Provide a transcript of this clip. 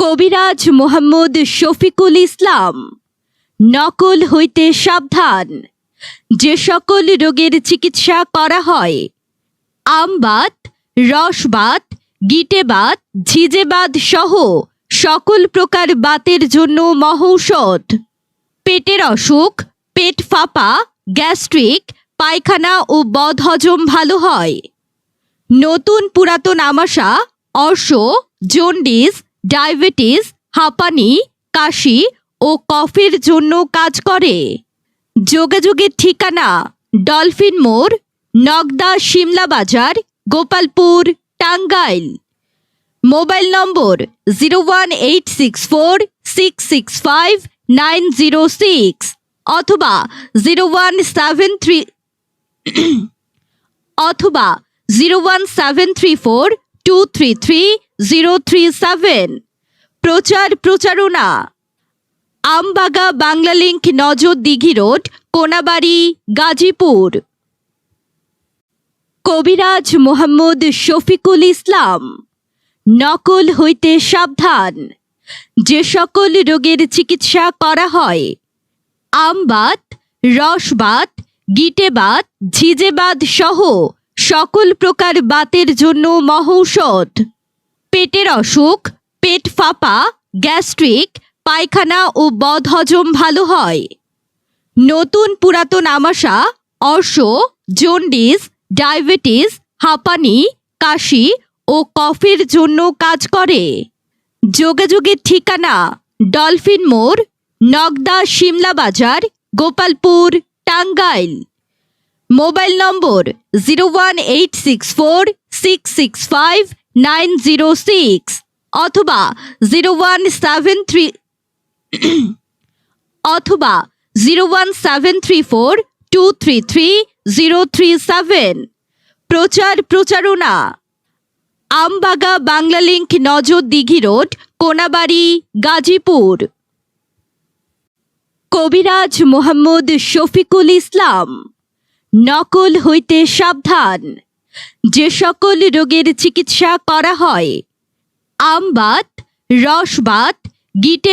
কবিরাজ মোহাম্মদ শফিকুল ইসলাম। নকল হইতে সাবধান। যে সকল রোগের চিকিৎসা করা হয়, আমবাত, রসবাত, গিটেবাত, ঝিজেবাত সহ সকল প্রকার বাতের জন্য মহৌষধ। পেটের অসুখ, পেট ফাঁপা, গ্যাস্ট্রিক, পায়খানা ও বদহজম ভালো হয়। নতুন পুরাতন আমাশা, অর্শ, জন্ডিস, ডায়াবেটিস, হাঁপানি, কাশি ও কফের জন্য কাজ করে। যোগাযোগের ঠিকানা ডলফিন মোড়, নগদা শিমলা বাজার, গোপালপুর, টাঙ্গাইল। মোবাইল নম্বর 01864665906 অথবা 01734233037। প্রচার প্রচারণা আমবাগা বাংলালিংক, নজর দিঘি রোড, কোনাবাড়ি, গাজীপুর। কবিরাজ মোহাম্মদ শফিকুল ইসলাম। নকল হইতে সাবধান। যে সকল রোগের চিকিৎসা করা হয়, আমবাত, রসবাত, গিটেবাত, ঝিজেবাত সহ সকল প্রকার বাতের জন্য মহৌষধ। পেটের অসুখ, পেট ফাঁপা, গ্যাস্ট্রিক, পায়খানা ও বদহজম ভালো হয়। নতুন পুরাতন আমাশা, অর্শ, জন্ডিস, ডায়াবেটিস, হাঁপানি, কাশি ও কফের জন্য কাজ করে। যোগাযোগের ঠিকানা ডলফিন মোড়, নগদা শিমলা বাজার, গোপালপুর, টাঙ্গাইল। মোবাইল নম্বর 01864665906 অথবা 01734233037। প্রচার প্রচারণা আমবাগা বাংলালিংক, নজর দিঘি রোড, কোনাবাড়ি, গাজীপুর। কবিরাজ মোহাম্মদ শফিকুল ইসলাম। নকল হইতে সাবধান। যে সকল রোগের চিকিৎসা করা হয়, আমবাত, রসবাত, গিটে